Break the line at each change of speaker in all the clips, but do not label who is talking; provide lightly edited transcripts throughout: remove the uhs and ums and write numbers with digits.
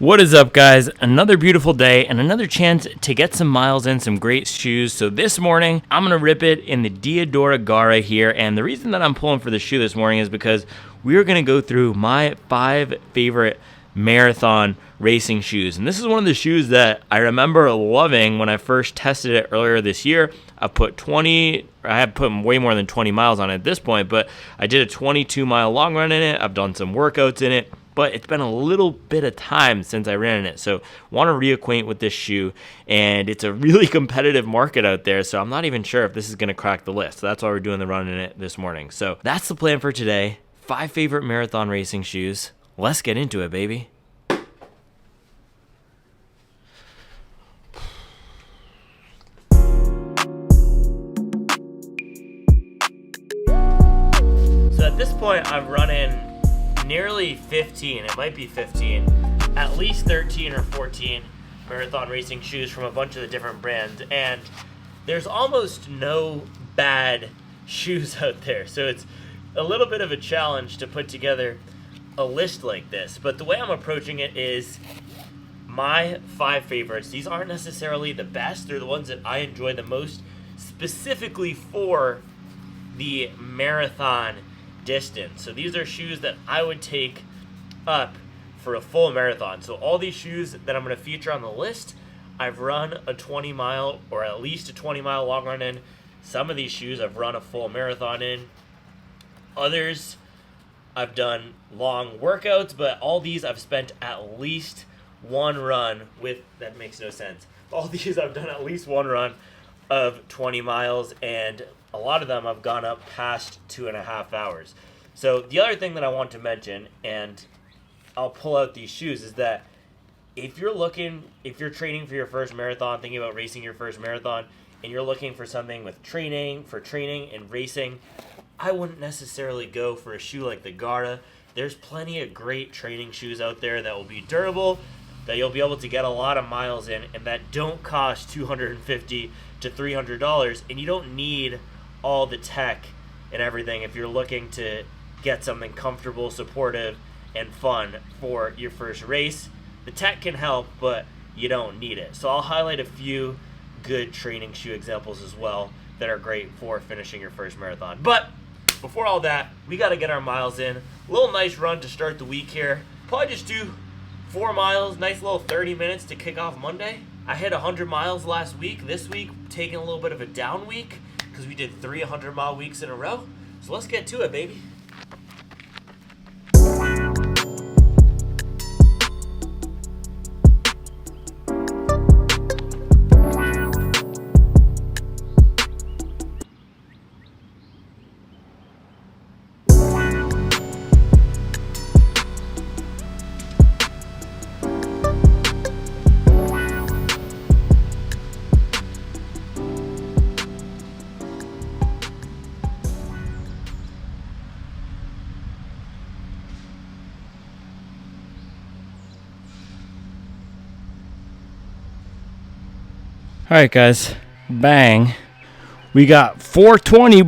What is up, guys? Another beautiful day and another chance to get some miles in, some great shoes. So this morning, I'm going to rip it in the Diadora Gara here. And the reason that I'm pulling for the shoe this morning is because we are going to go through my 5 favorite marathon racing shoes. And this is one of the shoes that I remember loving when I first tested it earlier this year. I had put way more than 20 miles on it at this point, but I did a 22-mile long run in it. I've done some workouts in it. But it's been a little bit of time since I ran in it. So want to reacquaint with this shoe. And it's a really competitive market out there. So I'm not even sure if this is going to crack the list. So that's why we're doing the run in it this morning. So that's the plan for today. 5 favorite marathon racing shoes. Let's get into it, baby. So at this point, I've run in nearly 15, it might be 15, at least 13 or 14 marathon racing shoes from a bunch of the different brands, and there's almost no bad shoes out there, so it's a little bit of a challenge to put together a list like this. But the way I'm approaching it is my 5 favorites. These aren't necessarily the best, they're the ones that I enjoy the most, specifically for the marathon distance. So these are shoes that I would take up for a full marathon. So all these shoes that I'm going to feature on the list, I've run a 20-mile or at least a 20-mile long run in. Some of these shoes I've run a full marathon in. Others I've done long workouts, but all these I've spent at least one run with. That makes no sense. All these I've done at least one run of 20 miles, and a lot of them I've gone up past 2.5 hours. So the other thing that I want to mention, and I'll pull out these shoes, is that if you're training for your first marathon, thinking about racing your first marathon, and you're looking for something with training and racing, I wouldn't necessarily go for a shoe like the Gara. There's plenty of great training shoes out there that will be durable, that you'll be able to get a lot of miles in, and that don't cost $250 to $300, and you don't need all the tech and everything if you're looking to get something comfortable, supportive, and fun for your first race. The tech can help, but you don't need it. So I'll highlight a few good training shoe examples as well that are great for finishing your first marathon. But before all that, we got to get our miles in. A little nice run to start the week here. Probably just do 4 miles, nice little 30 minutes to kick off Monday. I hit 100 miles last week. This week, taking a little bit of a down week because we did 3 100-mile weeks in a row. So let's get to it, baby. All right, guys, bang. We got 420,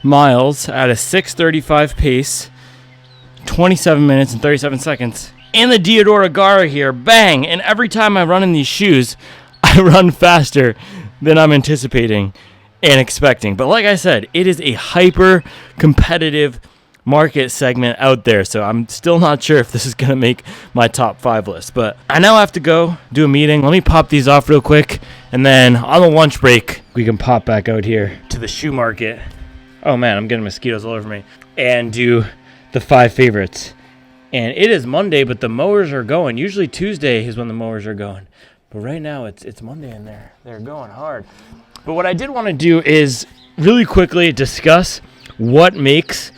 miles at a 6:35 pace, 27 minutes and 37 seconds. And the Diadora Gara here, bang. And every time I run in these shoes, I run faster than I'm anticipating and expecting. But like I said, it is a hyper competitive market segment out there, so I'm still not sure if this is going to make my top 5 list. But I now have to go do a meeting. Let me pop these off real quick, and then on the lunch break, we can pop back out here to the shoe market. Oh man, I'm getting mosquitoes all over me. And do the 5 favorites. And it is Monday, but the mowers are going. Usually Tuesday is when the mowers are going. But right now, it's Monday and they're going hard. But what I did want to do is really quickly discuss what makes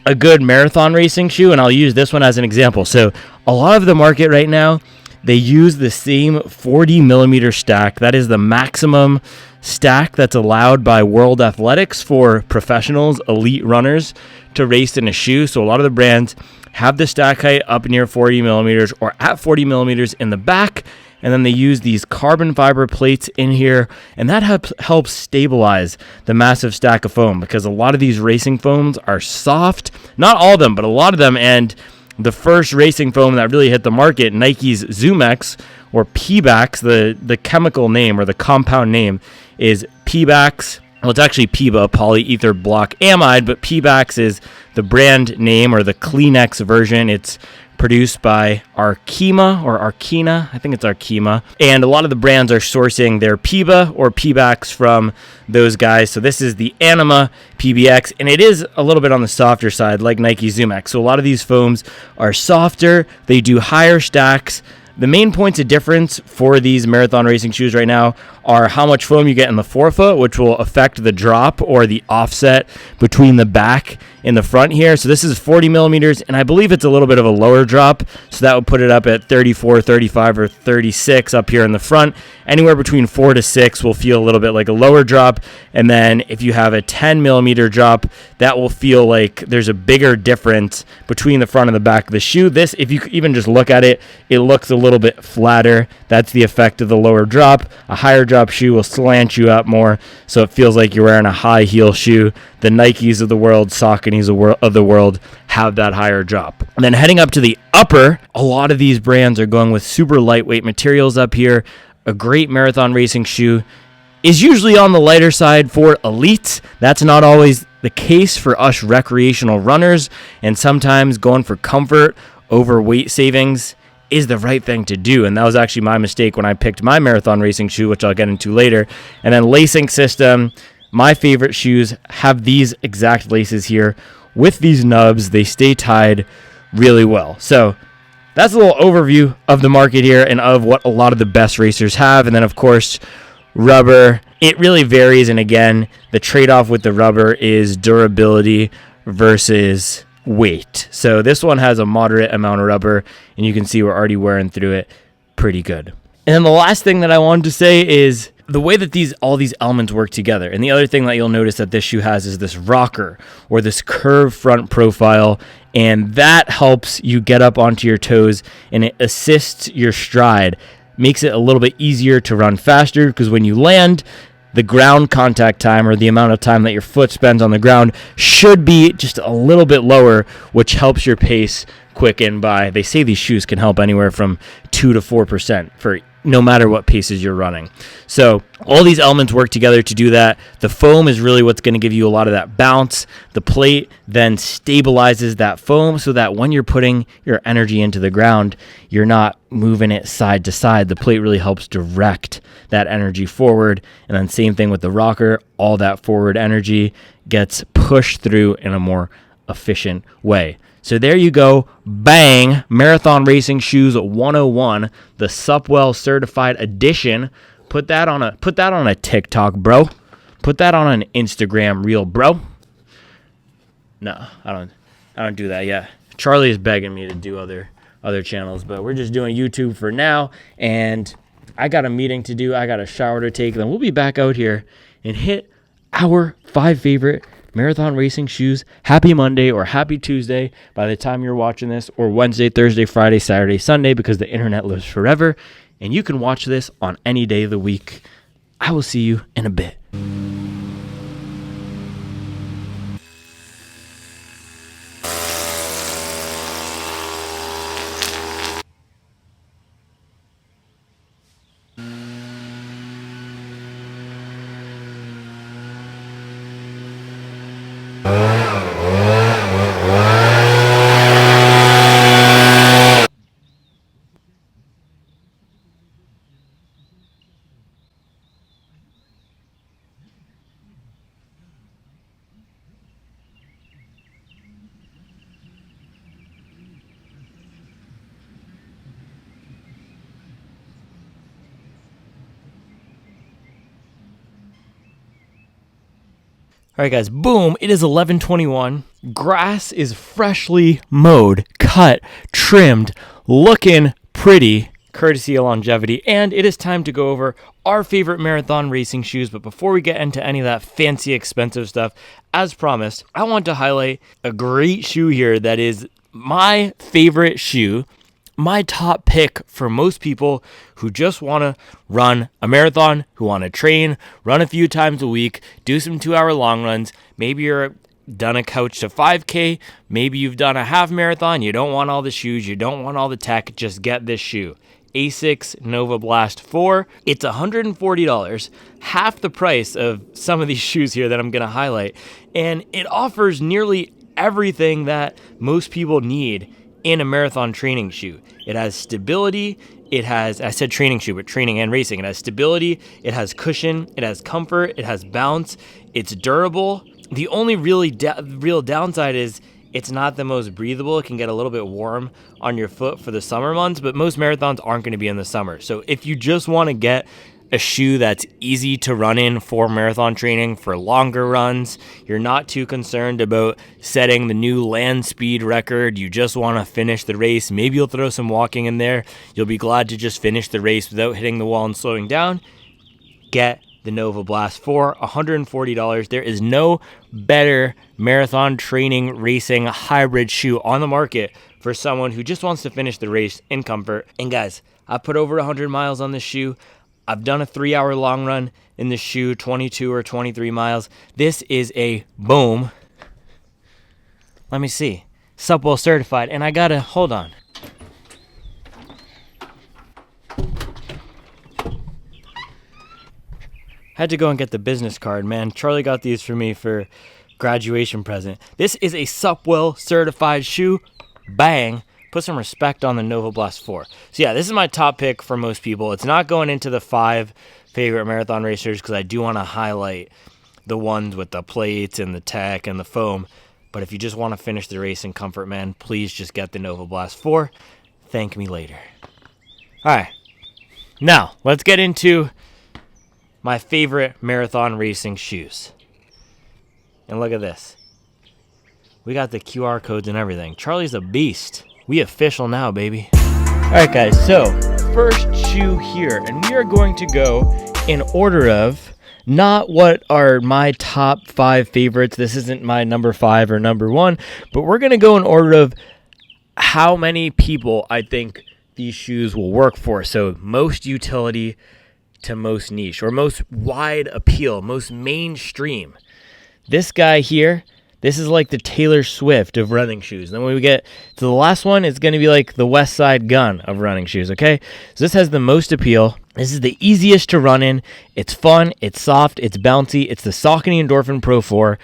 a good marathon racing shoe, and I'll use this one as an example. So a lot of the market right now, they use the same 40 millimeter stack. That is the maximum stack that's allowed by World Athletics for professionals, elite runners to race in a shoe. So a lot of the brands have the stack height up near 40 millimeters or at 40 millimeters in the back, and then they use these carbon fiber plates in here, and that helps stabilize the massive stack of foam, because a lot of these racing foams are soft, not all of them, but a lot of them, and
the first racing foam that really hit the market, Nike's ZoomX, or PBAX, the chemical name or the compound name is PBAX. Well, it's actually PEBA, polyether block amide, but PBAX is the brand name or the Kleenex version. It's produced by Arkema or Arkina. I think it's Arkema. And a lot of the brands are sourcing their PEBA or PBAX from those guys. So this is the Anima PBX, and it is a little bit on the softer side, like Nike ZoomX. So a lot of these foams are softer. They do higher stacks. The main points of difference for these marathon racing shoes right now are how much foam you get in the forefoot, which will affect the drop or the offset between the back and the front here. So this is 40 millimeters, and I believe it's a little bit of a lower drop. So that would put it up at 34, 35, or 36 up here in the front. Anywhere between 4 to 6 will feel a little bit like a lower drop. And then if you have a 10 millimeter drop, that will feel like there's a bigger difference between the front and the back of the shoe. This, if you even just look at it, it looks a little bit flatter. That's the effect of the lower drop. A higher drop shoe will slant you up more, so it feels like you're wearing a high heel shoe. The Nikes of the world, Sauconys of the world have that higher drop. And then heading up to the upper, a lot of these brands are going with super lightweight materials up here. A great marathon racing shoe is usually on the lighter side for elites. That's not always the case for us recreational runners, and sometimes going for comfort over weight savings is the right thing to do. And that was actually my mistake when I picked my marathon racing shoe, which I'll get into later. And then lacing system, my favorite shoes have these exact laces here. With these nubs, they stay tied really well. So that's a little overview of the market here and of what a lot of the best racers have. And then, of course, rubber, it really varies. And again, the trade-off with the rubber is durability versus weight. So this one has a moderate amount of rubber, and you can see we're already wearing through it pretty good. And then the last thing that I wanted to say is the way that all these elements work together. And the other thing that you'll notice that this shoe has is this rocker or this curved front profile, and that helps you get up onto your toes, and it assists your stride, makes it a little bit easier to run faster, because when you land, the ground contact time, or the amount of time that your foot spends on the ground, should be just a little bit lower, which helps your pace quicken by, they say these shoes can help anywhere from 2 to 4% for no matter what paces you're running. So all these elements work together to do that. The foam is really what's going to give you a lot of that bounce. The plate then stabilizes that foam so that when you're putting your energy into the ground, you're not moving it side to side. The plate really helps direct that energy forward. And then same thing with the rocker. All that forward energy gets pushed through in a more efficient way. So there you go. Bang. Marathon Racing Shoes 101, the Supwell Certified Edition. Put that on a TikTok, bro. Put that on an Instagram reel, bro. No, I don't do that yet. Charlie is begging me to do other channels, but we're just doing YouTube for now, and I got a meeting to do. I got a shower to take. Then we'll be back out here and hit our 5 favorite marathon racing shoes. Happy Monday or happy Tuesday by the time you're watching this, or Wednesday, Thursday, Friday, Saturday, Sunday, because the internet lives forever, and you can watch this on any day of the week. I will see you in a bit. All right, guys, boom, it is 11:21. Grass is freshly mowed, cut, trimmed, looking pretty, courtesy of Longevity, and it is time to go over our favorite marathon racing shoes. But before we get into any of that fancy, expensive stuff, as promised, I want to highlight a great shoe here that is my favorite shoe, my top pick for most people who just want to run a marathon, who want to train, run a few times a week, do some 2-hour long runs. Maybe you're done a couch to 5K, maybe you've done a half marathon, you don't want all the shoes, you don't want all the tech, just get this shoe. Asics Nova Blast 4. It's $140, half the price of some of these shoes here that I'm going to highlight. And it offers nearly everything that most people need in a marathon training shoe. It has stability. It has, I said training shoe, but training and racing. It has stability. It has cushion. It has comfort. It has bounce. It's durable. The only real downside is it's not the most breathable. It can get a little bit warm on your foot for the summer months, but most marathons aren't going to be in the summer. So if you just want to get a shoe that's easy to run in for marathon training for longer runs, you're not too concerned about setting the new land speed record, you just want to finish the race, maybe you'll throw some walking in there, you'll be glad to just finish the race without hitting the wall and slowing down, get the Nova Blast 4, $140. There is no better marathon training racing hybrid shoe on the market for someone who just wants to finish the race in comfort. And guys, I've put over 100 miles on this shoe. I've done a 3-hour long run in this shoe, 22 or 23 miles. This is a boom. Let me see. Supwell certified. And I gotta, hold on. Had to go and get the business card, man. Charlie got these for me for graduation present. This is a Supwell certified shoe. Bang. Put some respect on the Nova Blast 4. So yeah, this is my top pick for most people. It's not going into the 5 favorite marathon racers because I do want to highlight the ones with the plates and the tech and the foam. But if you just want to finish the race in comfort, man, please just get the Nova Blast 4. Thank me later. All right. Now, let's get into my favorite marathon racing shoes. And look at this. We got the QR codes and everything. Charlie's a beast. We official now, baby. All right, guys. So first shoe here. And we are going to go in order of not what are my top 5 favorites. This isn't my number 5 or number 1. But we're going to go in order of how many people I think these shoes will work for. So most utility to most niche, or most wide appeal, most mainstream. This guy here, this is like the Taylor Swift of running shoes. Then when we get to the last one, it's going to be like the West Side Gun of running shoes, okay? So this has the most appeal. This is the easiest to run in. It's fun, it's soft, it's bouncy. It's the Saucony Endorphin Pro 4,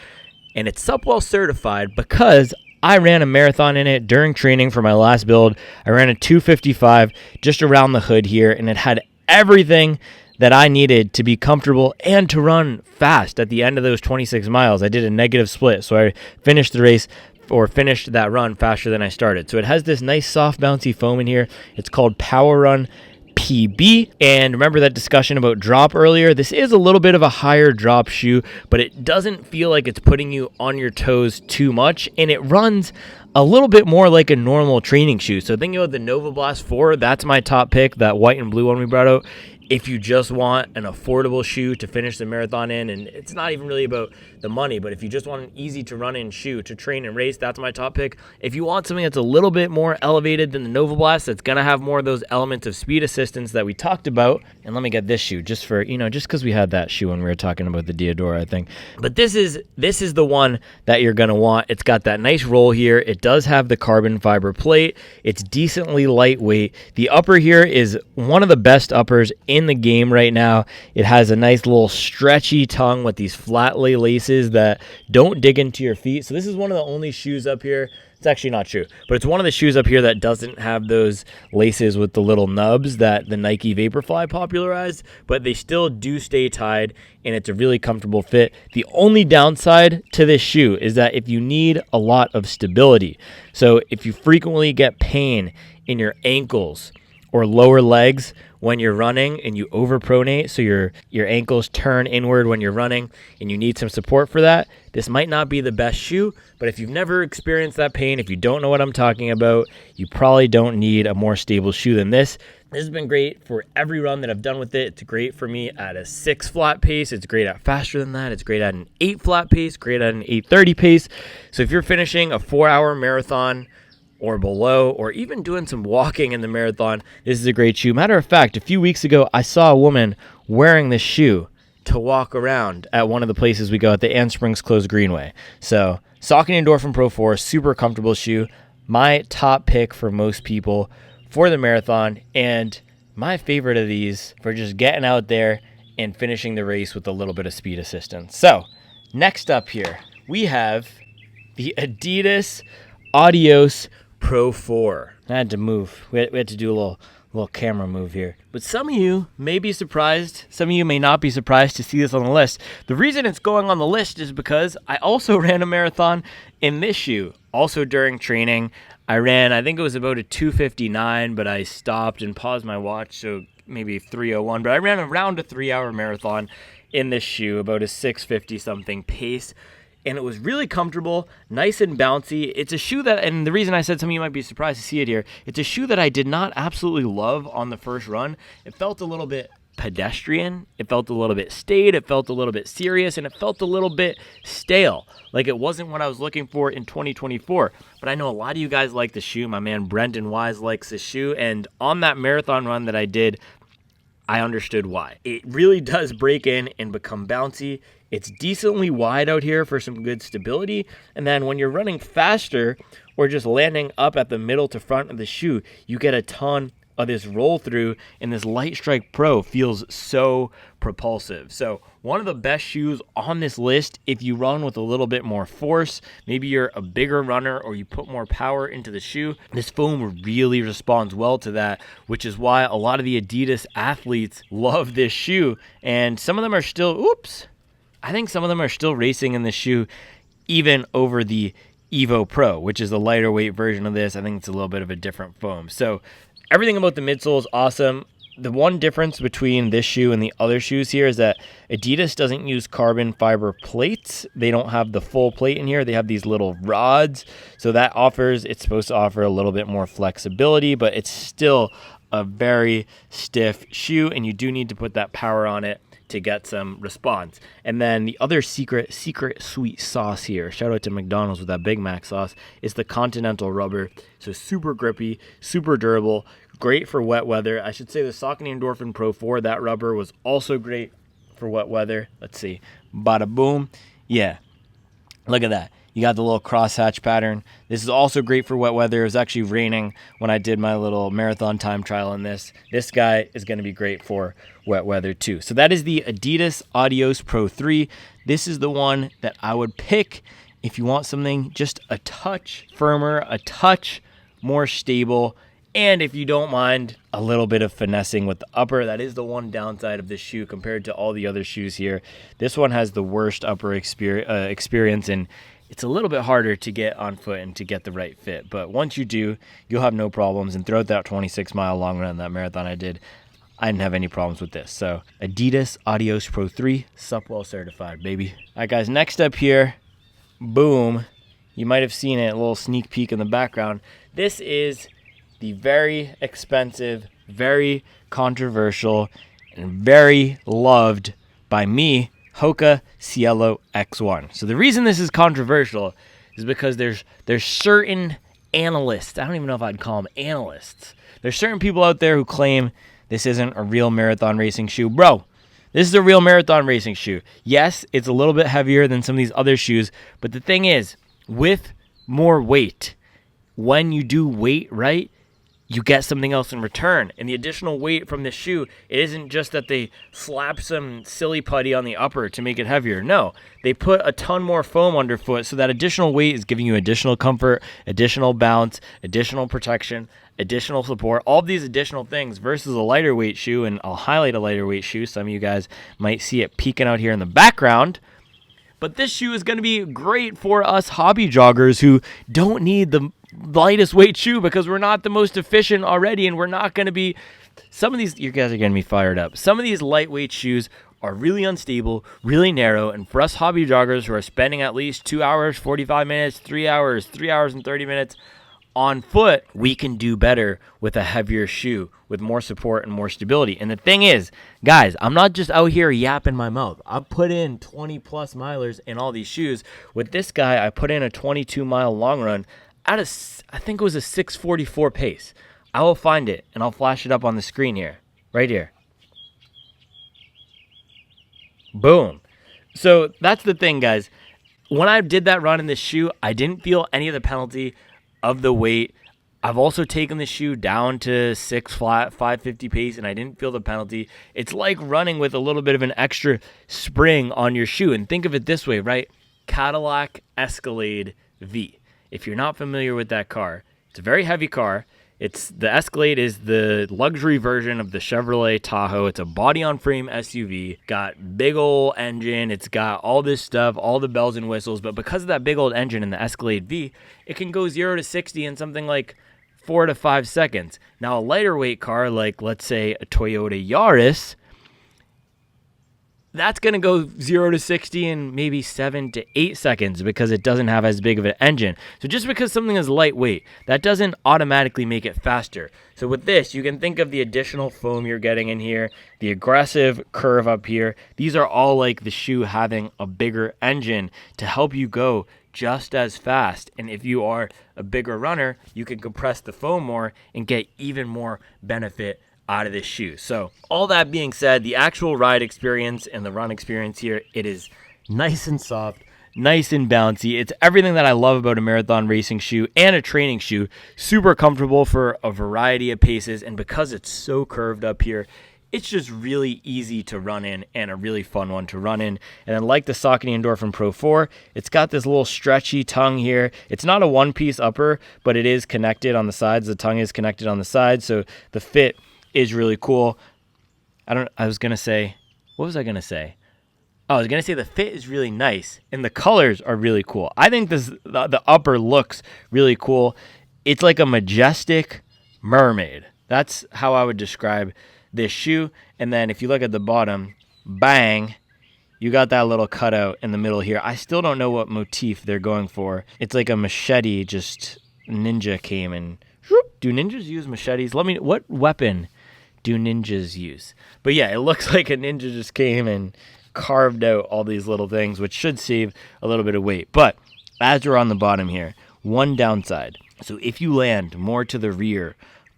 and it's Supwell certified because I ran a marathon in it during training for my last build. I ran a 2:55 just around the hood here, and it had everything that I needed to be comfortable and to run fast at the end of those 26 miles. I did a negative split, so I finished the race or finished that run faster than I started. So it has this nice soft bouncy foam in here. It's called Power Run PB. And remember that discussion about drop earlier? This is a little bit of a higher drop shoe, but it doesn't feel like it's putting you on your toes too much, and it runs a little bit more like a normal training shoe. So thinking about the Nova Blast 4, that's my top pick, that white and blue one we brought out. If you just want an affordable shoe to finish the marathon in, and it's not even really about the money, but if you just want an easy to run in shoe to train and race, that's my top pick. If you want something that's a little bit more elevated than the Nova Blast, that's going to have more of those elements of speed assistance that we talked about. And let me get this shoe just for, just because we had that shoe when we were talking about the Diodora, I think. But this is the one that you're going to want. It's got that nice roll here. It does have the carbon fiber plate. It's decently lightweight. The upper here is one of the best uppers in the game right now. It has a nice little stretchy tongue with these flat lay laces that don't dig into your feet. So this is one of the only shoes up here. It's actually not true, but it's one of the shoes up here that doesn't have those laces with the little nubs that the Nike Vaporfly popularized, but they still do stay tied, and it's a really comfortable fit. The only downside to this shoe is that if you need a lot of stability, so if you frequently get pain in your ankles or lower legs when you're running and you overpronate, so your ankles turn inward when you're running and you need some support for that, this might not be the best shoe. But if you've never experienced that pain, if you don't know what I'm talking about, you probably don't need a more stable shoe than this. This has been great for every run that I've done with it. It's great for me at a 6 flat pace. It's great at faster than that. It's great at an 8 flat pace, great at an 8:30 pace. So if you're finishing a 4-hour marathon or below, or even doing some walking in the marathon, this is a great shoe. Matter of fact, a few weeks ago, I saw a woman wearing this shoe to walk around at one of the places we go at the Ann Springs Close Greenway. So Saucony Endorphin Pro 4, super comfortable shoe. My top pick for most people for the marathon, and my favorite of these for just getting out there and finishing the race with a little bit of speed assistance. So next up here, we have the Adidas Adios Pro 4. I had to move. We had to do a little camera move here. But some of you may be surprised. Some of you may not be surprised to see this on the list. The reason it's going on the list is because I also ran a marathon in this shoe. Also during training, I ran, I think it was about a 2:59, but I stopped and paused my watch, so maybe 3:01. But I ran around a 3-hour marathon in this shoe, about a 6:50 something pace. And it was really comfortable, nice and bouncy. It's a shoe that, and the reason I said some of you might be surprised to see it here, it's a shoe that I did not absolutely love on the first run. It felt a little bit pedestrian. It felt a little bit staid. It felt a little bit serious, and it felt a little bit stale. Like it wasn't what I was looking for in 2024. But I know a lot of you guys like the shoe. My man Brendan Wise likes this shoe. And on that marathon run that I did, I understood why. It really does break in and become bouncy. It's decently wide out here for some good stability. And then when you're running faster or just landing up at the middle to front of the shoe, you get a ton of this roll through, and this Light Strike Pro feels so propulsive. So one of the best shoes on this list if you run with a little bit more force. Maybe you're a bigger runner or you put more power into the shoe. This foam really responds well to that, which is why a lot of the Adidas athletes love this shoe. And some of them are still, I think some of them are still racing in this shoe even over the Evo Pro, which is the lighter weight version of this. I think it's a little bit of a different foam. So everything about the midsole is awesome. The one difference between this shoe and the other shoes here is that Adidas doesn't use carbon fiber plates. They don't have the full plate in here. They have these little rods. So that it's supposed to offer a little bit more flexibility, but it's still a very stiff shoe, and you do need to put that power on it to get some response. And then the other secret sweet sauce here, shout out to McDonald's with that Big Mac sauce, is the Continental rubber. So super grippy, super durable, great for wet weather. I should say the Saucony Endorphin Pro 4, that rubber was also great for wet weather. Let's see, bada boom. Yeah, look at that. You got the little crosshatch pattern. This is also great for wet weather. It was actually raining when I did my little marathon time trial on this. This guy is going to be great for wet weather too. So that is the Adidas Adios Pro 3. This is the one that I would pick if you want something just a touch firmer, a touch more stable, and if you don't mind a little bit of finessing with the upper. That is the one downside of this shoe compared to all the other shoes here. This one has the worst upper experience, and it's a little bit harder to get on foot and to get the right fit. But once you do, you'll have no problems. And throughout that 26-mile long run, that marathon I did, I didn't have any problems with this. So Adidas Adios Pro 3, Supwell certified, baby. All right, guys, next up here, boom. You might have seen it, a little sneak peek in the background. This is the very expensive, very controversial, and very loved by me, Hoka Cielo X1. So the reason this is controversial is because there's certain analysts, I don't even know if I'd call them analysts. There's certain people out there who claim this isn't a real marathon racing shoe. Bro, this is a real marathon racing shoe. Yes, it's a little bit heavier than some of these other shoes, but the thing is, with more weight, when you do weight right, you get something else in return. And the additional weight from this shoe, it isn't just that they slap some silly putty on the upper to make it heavier. No, they put a ton more foam underfoot, so that additional weight is giving you additional comfort, additional bounce, additional protection, additional support, all of these additional things versus a lighter weight shoe. And I'll highlight a lighter weight shoe. Some of you guys might see it peeking out here in the background. But this shoe is going to be great for us hobby joggers who don't need the lightest weight shoe because we're not the most efficient already, and we're not going to be, some of these, you guys are going to be fired up. Some of these lightweight shoes are really unstable, really narrow, and for us hobby joggers who are spending at least 2 hours, 45 minutes, 3 hours, 3 hours and 30 minutes on foot, we can do better with a heavier shoe with more support and more stability. And the thing is, guys, I'm not just out here yapping my mouth. I've put in 20 plus milers in all these shoes. With this guy, I put in a 22-mile long run at I think it was a 6:44 pace. I will find it and I'll flash it up on the screen here, right here. Boom. So that's the thing, guys. when I did that run in this shoe, I didn't feel any of the penalty of the weight. I've also taken the shoe down to 6 flat, 550 pace, and I didn't feel the penalty. It's like running with a little bit of an extra spring on your shoe. And think of it this way, right? Cadillac Escalade V. If you're not familiar with that car, it's a very heavy car. The Escalade is the luxury version of the Chevrolet Tahoe. It's a body-on-frame SUV, got big old engine. It's got all this stuff, all the bells and whistles. But because of that big old engine in the Escalade V, it can go 0 to 60 in something like 4 to 5 seconds. Now, a lighter weight car, like let's say a Toyota Yaris, that's going to go 0 to 60 in maybe 7 to 8 seconds because it doesn't have as big of an engine. So just because something is lightweight, that doesn't automatically make it faster. So with this, you can think of the additional foam you're getting in here, the aggressive curve up here. These are all like the shoe having a bigger engine to help you go just as fast. And if you are a bigger runner, you can compress the foam more and get even more benefit out of this shoe. So all that being said, the actual ride experience and the run experience here, it is nice and soft, nice and bouncy. It's everything that I love about a marathon racing shoe and a training shoe. Super comfortable for a variety of paces, and because it's so curved up here, it's just really easy to run in and a really fun one to run in. And then like the Saucony Endorphin Pro 4, it's got this little stretchy tongue here. It's not a one-piece upper, but it is connected on the sides. The tongue is connected on the sides, so the fit is really cool. I was going to say the fit is really nice and the colors are really cool. I think the upper looks really cool. It's like a majestic mermaid. That's how I would describe this shoe. And then if you look at the bottom, bang, you got that little cutout in the middle here. I still don't know what motif they're going for. It's like a machete, just ninja came and whoop. Do ninjas use machetes? What weapon do ninjas use? But yeah, it looks like a ninja just came and carved out all these little things, which should save a little bit of weight. But as we're on the bottom here, one downside. So if you land more to the rear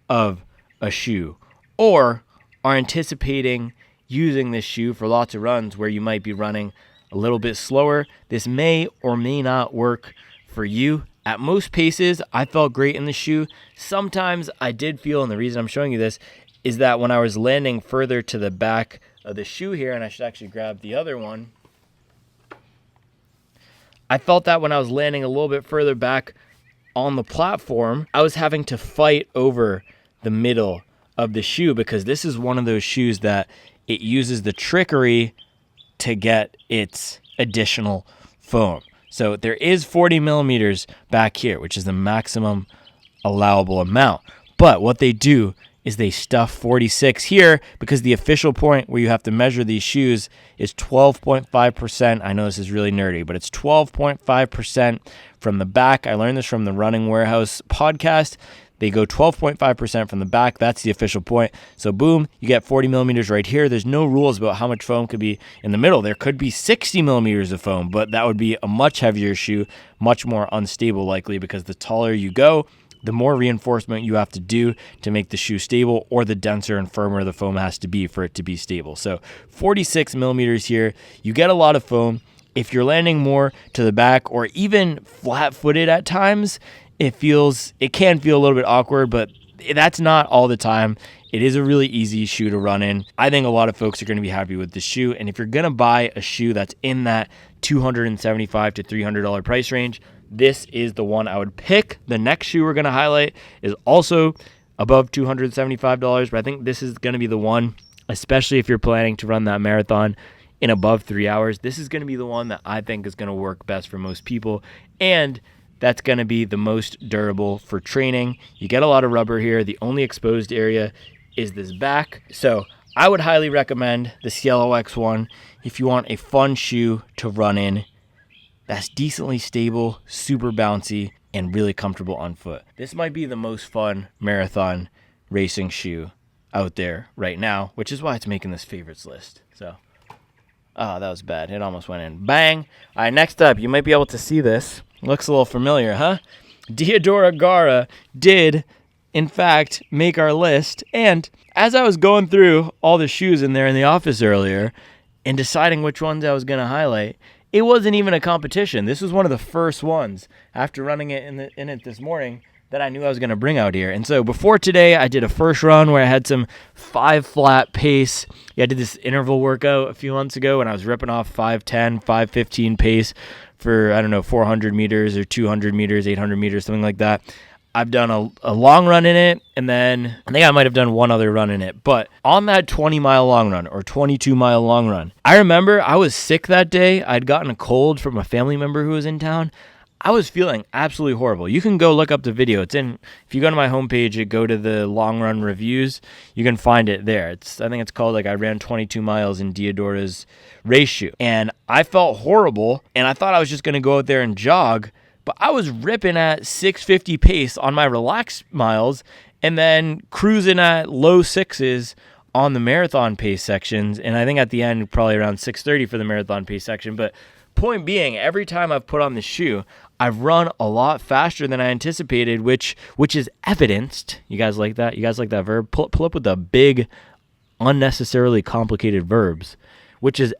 of a shoe or are anticipating using this shoe for lots of runs where you might be running a little bit slower, this may or may not work for you. At most paces, I felt great in the shoe. Sometimes I did feel, and the reason I'm showing you this is that when I was landing further to the back of the shoe here, and I should actually grab the other one, I felt that when I was landing a little bit further back on the platform, I was having to fight over the middle of the shoe because this is one of those shoes that it uses the trickery to get its additional foam. So there is 40 millimeters back here, which is the maximum allowable amount. But what they do is they stuff 46 here because the official point where you have to measure these shoes is 12.5%. I know this is really nerdy, but it's 12.5% from the back. I learned this from the Running Warehouse podcast. They go 12.5% from the back. That's the official point. So boom, you get 40 millimeters right here. There's no rules about how much foam could be in the middle. There could be 60 millimeters of foam, but that would be a much heavier shoe, much more unstable likely because the taller you go, the more reinforcement you have to do to make the shoe stable, or the denser and firmer the foam has to be for it to be stable. So 46 millimeters here, you get a lot of foam. If you're landing more to the back or even flat-footed at times, it can feel a little bit awkward, but that's not all the time. It is a really easy shoe to run in. I think a lot of folks are going to be happy with this shoe. And if you're going to buy a shoe that's in that $275 to $300 price range, this is the one I would pick. The next shoe we're going to highlight is also above $275, but I think this is going to be the one, especially if you're planning to run that marathon in above 3 hours. This is going to be the one that I think is going to work best for most people, and that's going to be the most durable for training. You get a lot of rubber here. The only exposed area is this back. So I would highly recommend the Cielo X1 if you want a fun shoe to run in that's decently stable, super bouncy, and really comfortable on foot. This might be the most fun marathon racing shoe out there right now, which is why it's making this favorites list. So, that was bad. It almost went in. Bang! All right, next up, you might be able to see this. Looks a little familiar, huh? Diodora Gara did, in fact, make our list. And as I was going through all the shoes in there in the office earlier and deciding which ones I was going to highlight, it wasn't even a competition. This was one of the first ones after running it in it this morning that I knew I was going to bring out here. And so before today, I did a first run where I had some 5 flat pace. Yeah, I did this interval workout a few months ago, and I was ripping off 5:10, 5:15 pace for, 400 meters or 200 meters, 800 meters, something like that. I've done a long run in it, and then I think I might have done one other run in it. But on that 20-mile long run or 22-mile long run, I remember I was sick that day. I'd gotten a cold from a family member who was in town. I was feeling absolutely horrible. You can go look up the video. If you go to my homepage, you go to the long run reviews, you can find it there. I think it's called I ran 22 miles in Diodora's race shoe. And I felt horrible, and I thought I was just going to go out there and jog, but I was ripping at 650 pace on my relaxed miles and then cruising at low sixes on the marathon pace sections. And I think at the end, probably around 630 for the marathon pace section. But point being, every time I've put on the shoe, I've run a lot faster than I anticipated, which is evidenced. You guys like that? You guys like that verb? Pull up with the big, unnecessarily complicated verbs, which is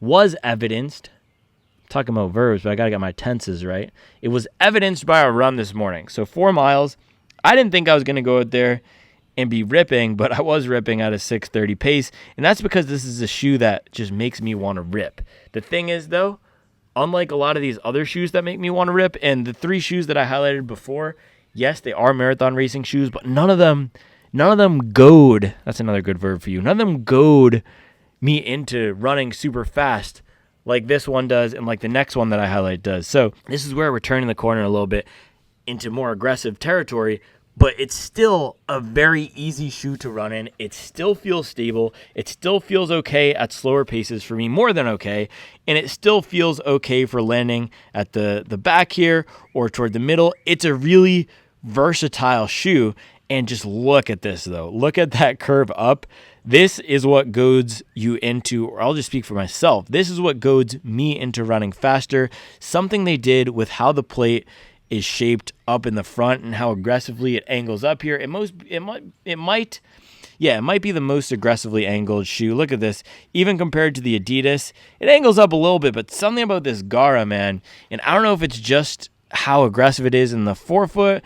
was evidenced. Talking about verbs, but I got to get my tenses right. It was evidenced by a run this morning. So 4 miles. I didn't think I was going to go out there and be ripping, but I was ripping at a 6:30 pace. And that's because this is a shoe that just makes me want to rip. The thing is, though, unlike a lot of these other shoes that make me want to rip, and the 3 shoes that I highlighted before, yes, they are marathon racing shoes, but none of them goad. That's another good verb for you. None of them goad me into running super fast like this one does and like the next one that I highlight does. So this is where we're turning the corner a little bit into more aggressive territory, but it's still a very easy shoe to run in. It still feels stable. It still feels okay at slower paces for me, more than okay. And it still feels okay for landing at the back here or toward the middle. It's a really versatile shoe. And just look at this, though. Look at that curve up. This is what goads you into, or I'll just speak for myself. This is what goads me into running faster. Something they did with how the plate is shaped up in the front and how aggressively it angles up here. It might be the most aggressively angled shoe. Look at this. Even compared to the Adidas, it angles up a little bit, but something about this Gara, man. And I don't know if it's just how aggressive it is in the forefoot.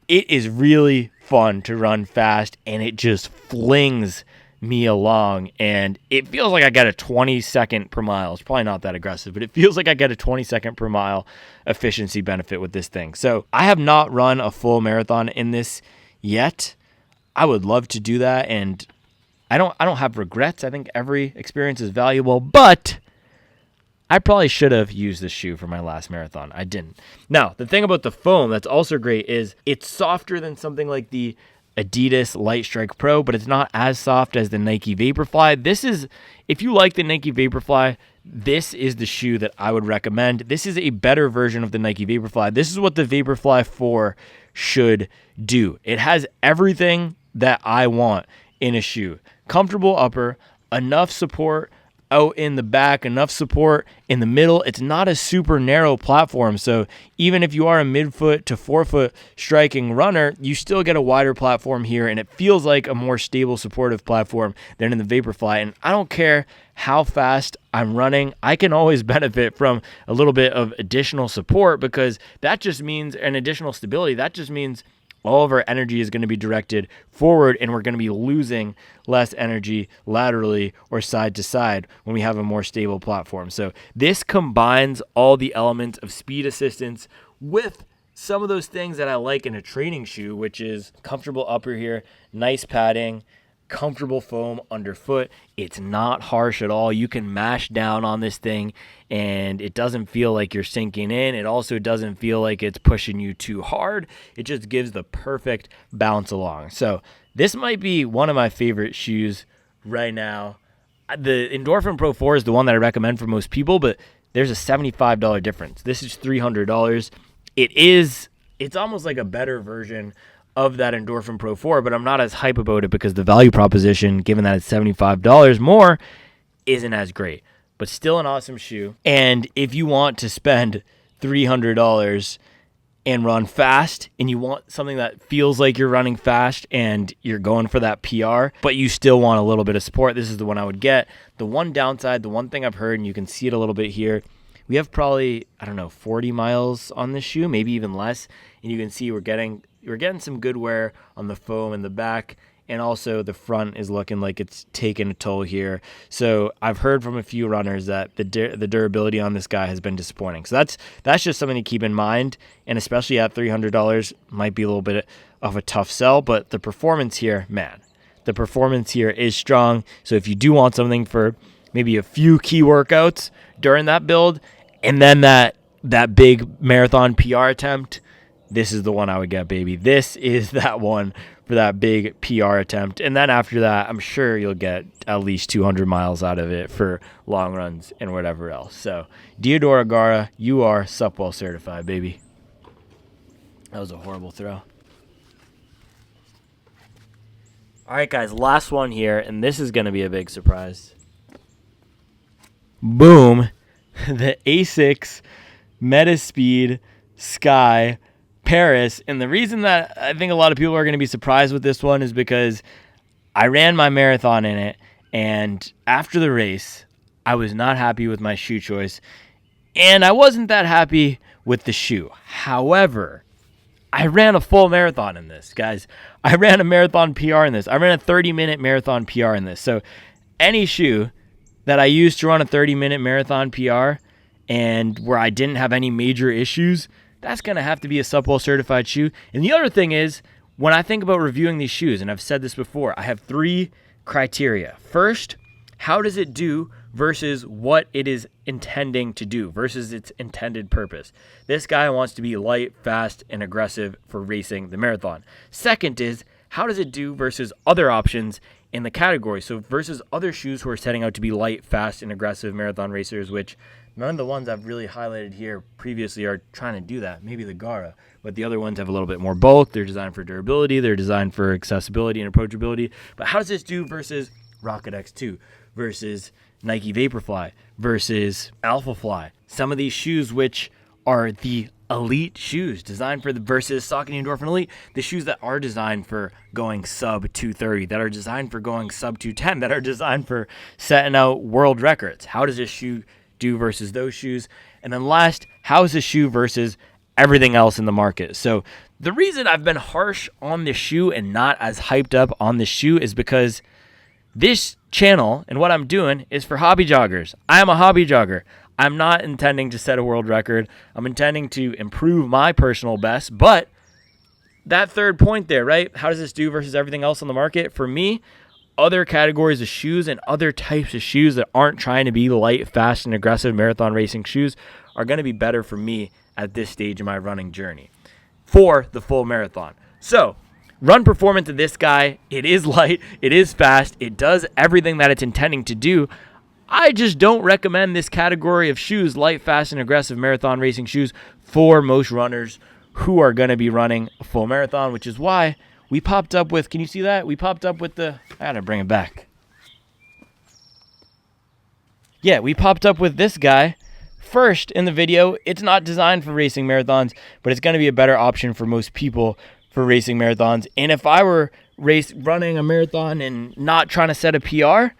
It is really fun to run fast, and it just flings me along, and it feels like I get a 20-second per mile. It's probably not that aggressive, but it feels like I get a 20-second per mile efficiency benefit with this thing. So I have not run a full marathon in this yet. I would love to do that, and I don't have regrets. I think every experience is valuable, but I probably should have used this shoe for my last marathon. I didn't. Now, the thing about the foam that's also great is it's softer than something like the Adidas Light Strike Pro, but it's not as soft as the Nike Vaporfly. If you like the Nike Vaporfly, this is the shoe that I would recommend. This is a better version of the Nike Vaporfly. This is what the Vaporfly 4 should do. It has everything that I want in a shoe. Comfortable upper, enough support out in the back, enough support in the middle. It's not a super narrow platform, so even if you are a midfoot to forefoot striking runner, you still get a wider platform here, and it feels like a more stable, supportive platform than in the Vaporfly. And I don't care how fast I'm running, I can always benefit from a little bit of additional support, because that just means an additional stability. That just means all of our energy is going to be directed forward, and we're going to be losing less energy laterally or side to side when we have a more stable platform. So this combines all the elements of speed assistance with some of those things that I like in a training shoe, which is comfortable upper here, nice padding, comfortable foam underfoot. It's not harsh at all. You can mash down on this thing and it doesn't feel like you're sinking in. It also doesn't feel like it's pushing you too hard. It just gives the perfect bounce along. So this might be one of my favorite shoes right now. The Endorphin Pro 4 is the one that I recommend for most people, but there's a $75 difference. This is $300. It's almost like a better version of that Endorphin Pro 4, but I'm not as hype about it because the value proposition, given that it's $75 more, isn't as great. But still an awesome shoe. And if you want to spend $300 and run fast, and you want something that feels like you're running fast and you're going for that PR, but you still want a little bit of support, this is the one I would get. The one downside, the one thing I've heard, and you can see it a little bit here, we have probably, 40 miles on this shoe, maybe even less, and you can see we're getting some good wear on the foam in the back, and also the front is looking like it's taking a toll here. So I've heard from a few runners that the durability on this guy has been disappointing. So that's just something to keep in mind, and especially at $300 might be a little bit of a tough sell, but the performance here, man, the performance here is strong. So if you do want something for maybe a few key workouts during that build, and then that big marathon PR attempt, this is the one I would get, baby. This is that one for that big PR attempt. And then after that, I'm sure you'll get at least 200 miles out of it for long runs and whatever else. So, Diodora Gara, you are Supwell certified, baby. That was a horrible throw. All right, guys, last one here, and this is going to be a big surprise. Boom. The Asics Metaspeed Sky Paris. And the reason that I think a lot of people are going to be surprised with this one is because I ran my marathon in it, and after the race, I was not happy with my shoe choice, and I wasn't that happy with the shoe. However, I ran a full marathon in this, guys. I ran a marathon PR in this. I ran a 30-minute marathon PR in this. So any shoe that I used to run a 30-minute marathon PR and where I didn't have any major issues, that's going to have to be a Supwell certified shoe. And the other thing is, when I think about reviewing these shoes, and I've said this before, I have 3 criteria. First, how does it do versus what it is intending to do versus its intended purpose. This guy wants to be light, fast, and aggressive for racing the marathon. Second is, how does it do versus other options in the category? So versus other shoes who are setting out to be light, fast, and aggressive marathon racers, which none of the ones I've really highlighted here previously are trying to do that. Maybe the Gara, but the other ones have a little bit more bulk. They're designed for durability. They're designed for accessibility and approachability. But how does this do versus Rocket X2, versus Nike Vaporfly, versus Alphafly? Some of these shoes which are the elite shoes designed for the versus Saucony Endorphin Elite, the shoes that are designed for going sub 230, that are designed for going sub 210, that are designed for setting out world records. How does this shoe do versus those shoes? And then last, how is this shoe versus everything else in the market? So the reason I've been harsh on this shoe and not as hyped up on this shoe is because this channel and what I'm doing is for hobby joggers. I am a hobby jogger. I'm not intending to set a world record. I'm intending to improve my personal best. But that third point there, right? How does this do versus everything else on the market? For me, other categories of shoes and other types of shoes that aren't trying to be light, fast, and aggressive marathon racing shoes are going to be better for me at this stage of my running journey for the full marathon. So, run performance of this guy, it is light, it is fast, it does everything that it's intending to do. I just don't recommend this category of shoes, light, fast, and aggressive marathon racing shoes, for most runners who are going to be running a full marathon, which is why we popped up with, can you see that? We popped up with I gotta bring it back. Yeah, we popped up with this guy first in the video. It's not designed for racing marathons, but it's going to be a better option for most people for racing marathons. And if I were running a marathon and not trying to set a PR,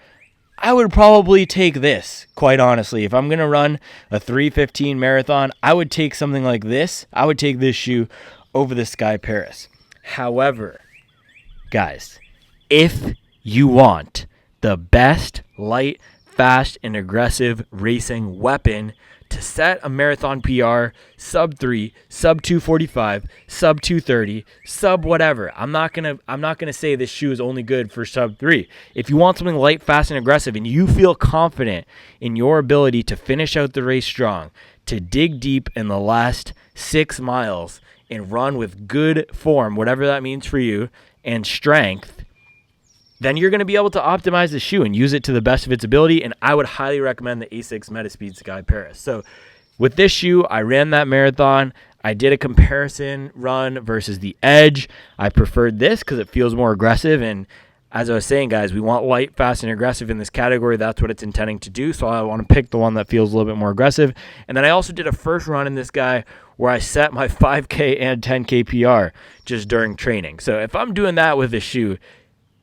I would probably take this, quite honestly. If I'm going to run a 3:15 marathon, I would take something like this. I would take this shoe over the Sky Paris. However, guys, if you want the best light, fast, and aggressive racing weapon to set a marathon PR, sub 3, sub 245, sub 230, sub whatever. I'm not gonna say this shoe is only good for sub 3. If you want something light, fast, and aggressive, and you feel confident in your ability to finish out the race strong, to dig deep in the last 6 miles and run with good form, whatever that means for you, and strength, then you're going to be able to optimize the shoe and use it to the best of its ability. And I would highly recommend the Asics Metaspeed Sky Paris. So with this shoe, I ran that marathon. I did a comparison run versus the Edge. I preferred this because it feels more aggressive, and as I was saying, guys, we want light, fast, and aggressive in this category. That's what it's intending to do. So I want to pick the one that feels a little bit more aggressive. And then I also did a first run in this guy where I set my 5K and 10K PR just during training. So if I'm doing that with a shoe,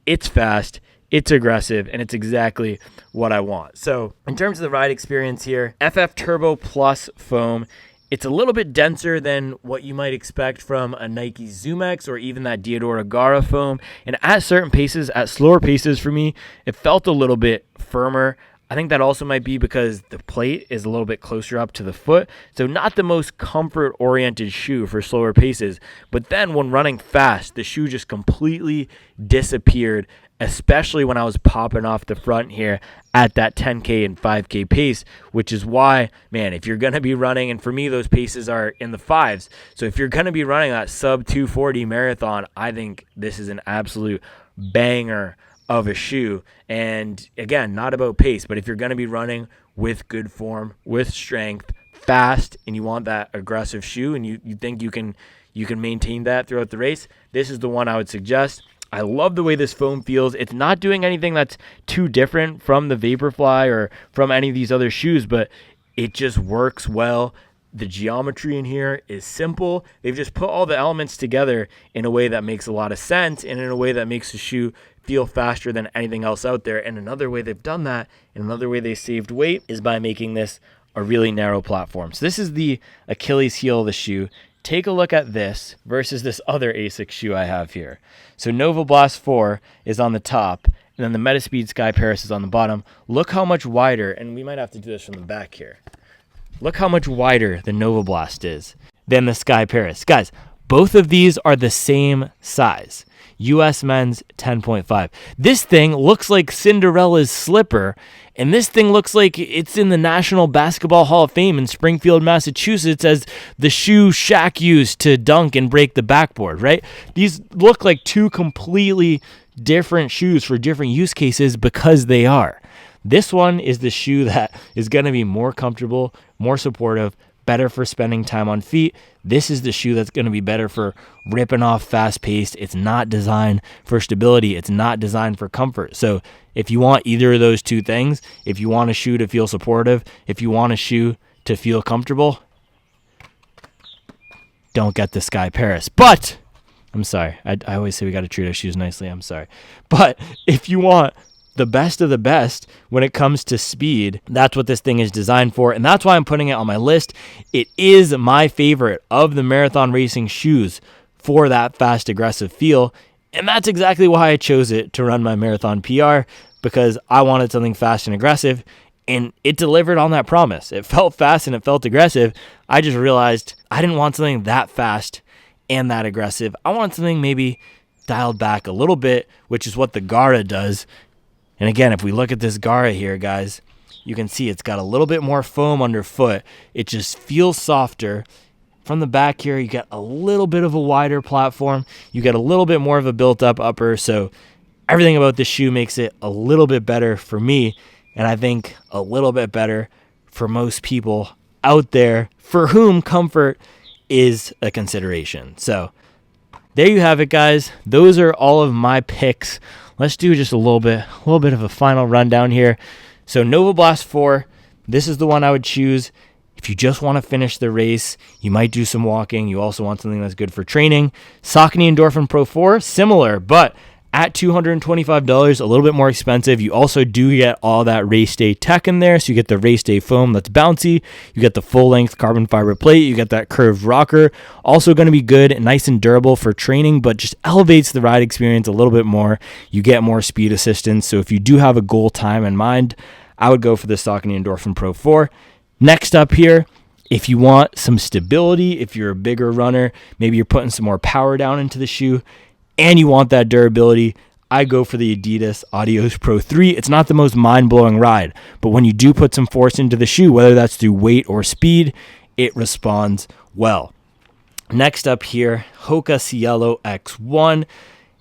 it's fast, it's aggressive, and it's exactly what I want. So in terms of the ride experience here, FF Turbo Plus foam, it's a little bit denser than what you might expect from a Nike Zoom X or even that Diodora Gara foam. And at certain paces, at slower paces for me, it felt a little bit firmer. I think that also might be because the plate is a little bit closer up to the foot. So not the most comfort-oriented shoe for slower paces. But then when running fast, the shoe just completely disappeared, especially when I was popping off the front here at that 10K and 5K pace, which is why, man, if you're going to be running, and for me, those paces are in the fives. So if you're going to be running that sub 240 marathon, I think this is an absolute banger of a shoe. And again, not about pace, but if you're going to be running with good form, with strength, fast, and you want that aggressive shoe, and you think you can maintain that throughout the race, this is the one I would suggest. I love the way this foam feels. It's not doing anything that's too different from the Vaporfly or from any of these other shoes, but it just works well. The geometry in here is simple. They've just put all the elements together in a way that makes a lot of sense and in a way that makes the shoe feel faster than anything else out there. And another way they've done that, and another way they saved weight, is by making this a really narrow platform. So this is the Achilles heel of the shoe. Take a look at this versus this other ASICS shoe I have here. So Nova Blast 4 is on the top, and then the Metaspeed Sky Paris is on the bottom. Look how much wider, and we might have to do this from the back here. Look how much wider the Nova Blast is than the Sky Paris. Guys, both of these are the same size. US men's 10.5. This thing looks like Cinderella's slipper, and this thing looks like it's in the National Basketball Hall of Fame in Springfield, Massachusetts, as the shoe Shaq used to dunk and break the backboard, right? These look like two completely different shoes for different use cases because they are. This one is the shoe that is going to be more comfortable, more supportive, better for spending time on feet. This is the shoe that's going to be better for ripping off fast-paced. It's not designed for stability. It's not designed for comfort. So if you want either of those two things, if you want a shoe to feel supportive, if you want a shoe to feel comfortable, don't get the Sky Paris. But, I'm sorry. I always say we got to treat our shoes nicely. I'm sorry. But if you want the best of the best when it comes to speed, that's what this thing is designed for, and that's why I'm putting it on my list. It is my favorite of the marathon racing shoes for that fast, aggressive feel, and that's exactly why I chose it to run my marathon PR, because I wanted something fast and aggressive, and it delivered on that promise. It felt fast and it felt aggressive. I just realized I didn't want something that fast and that aggressive. I want something maybe dialed back a little bit, which is what the Gara does. And again, if we look at this Gara here, guys, you can see it's got a little bit more foam underfoot. It just feels softer. From the back here, you get a little bit of a wider platform. You get a little bit more of a built-up upper. So everything about this shoe makes it a little bit better for me, and I think a little bit better for most people out there for whom comfort is a consideration. So there you have it, guys. Those are all of my picks. Let's do just a little bit of a final rundown here. So Nova Blast 4, this is the one I would choose. If you just want to finish the race, you might do some walking. You also want something that's good for training. Saucony Endorphin Pro 4, similar, but at $225, a little bit more expensive. You also do get all that race day tech in there. So you get the race day foam that's bouncy. You get the full length carbon fiber plate. You get that curved rocker. Also going to be good and nice and durable for training, but just elevates the ride experience a little bit more. You get more speed assistance. So if you do have a goal time in mind, I would go for the Saucony Endorphin Pro 4. Next up here, if you want some stability, if you're a bigger runner, maybe you're putting some more power down into the shoe, and you want that durability, I go for the Adidas Adios Pro 3. It's not the most mind-blowing ride, but when you do put some force into the shoe, whether that's through weight or speed, it responds well. Next up here, Hoka Cielo X1.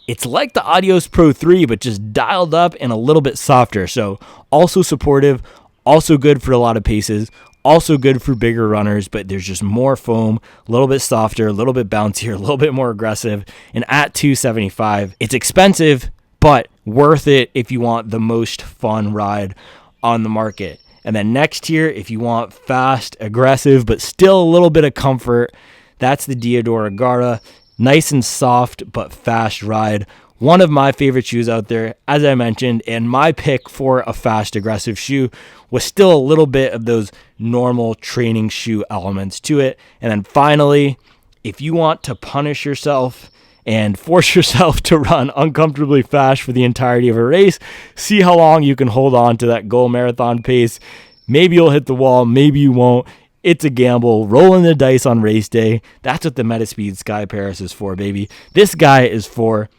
It's like the Adios Pro 3, but just dialed up and a little bit softer. So also supportive, also good for a lot of paces, also good for bigger runners, but there's just more foam, a little bit softer, a little bit bouncier, a little bit more aggressive. And at $275, it's expensive, but Worth it if you want the most fun ride on the market. And then next tier, if you want fast, aggressive, but still a little bit of comfort, that's the Diodora Gara. Nice and soft, but fast ride. One of my favorite shoes out there, as I mentioned, and my pick for a fast, aggressive shoe was still a little bit of those normal training shoe elements to it. And then finally, if you want to punish yourself and force yourself to run uncomfortably fast for the entirety of a race, see how long you can hold on to that goal marathon pace. Maybe you'll hit the wall, maybe you won't. It's a gamble. Rolling the dice on race day. That's what the Metaspeed Sky Paris is for, baby. This guy is for,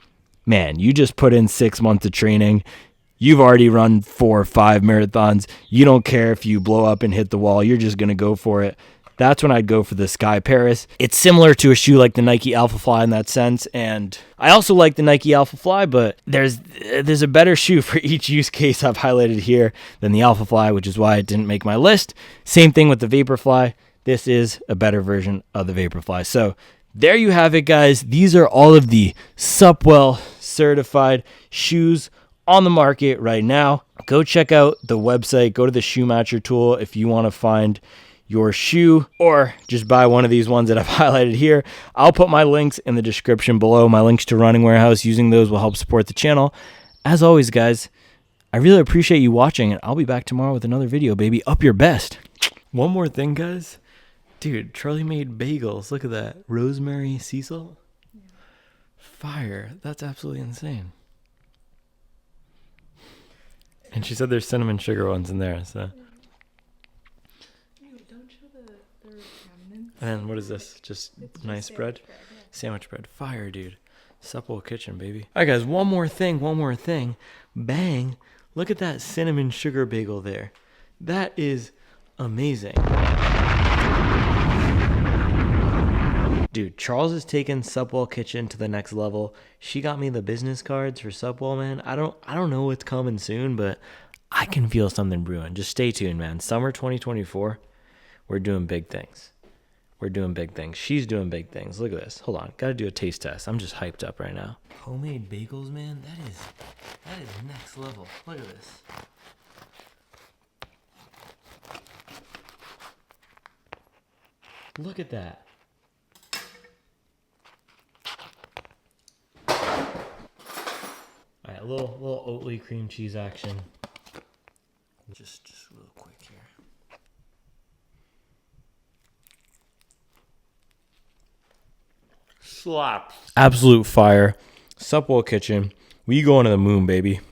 man, you just put in 6 months of training. You've already run 4 or 5 marathons. You don't care if you blow up and hit the wall. You're just going to go for it. That's when I'd go for the Sky Paris. It's similar to a shoe like the Nike Alpha Fly in that sense. And I also like the Nike Alpha Fly, but there's a better shoe for each use case I've highlighted here than the Alpha Fly, which is why it didn't make my list. Same thing with the Vaporfly. This is a better version of the Vaporfly. So there you have it, guys. These are all of the Supwell certified shoes on the market right now. Go check out the website. Go to the Shoe Matcher tool if you want to find your shoe, or just buy one of these ones that I've highlighted here. I'll put my links in the description below. My links to Running Warehouse. Using those will help support the channel. As always, guys, I really appreciate you watching, and I'll be back tomorrow with another video, baby. Up your best. One more thing, guys. Dude, Charlie made bagels. Look at that. Rosemary sea salt. Fire. That's absolutely insane. And she said there's cinnamon sugar ones in there, so. And what is this? Just nice bread? Sandwich bread. Fire, dude. Supple kitchen, baby. All right, guys, one more thing. Bang. Look at that cinnamon sugar bagel there. That is amazing. Dude, Charles has taken Supwell Kitchen to the next level. She got me the business cards for Supwell, man. I don't know what's coming soon, but I can feel something brewing. Just stay tuned, man. Summer 2024, we're doing big things. We're doing big things. She's doing big things. Look at this. Hold on. Got to do a taste test. I'm just hyped up right now. Homemade bagels, man. That is next level. Look at this. Look at that. All right, a little Oatly cream cheese action. Just a little quick here. Slaps. Absolute fire. Supwell Kitchen. We going to the moon, baby.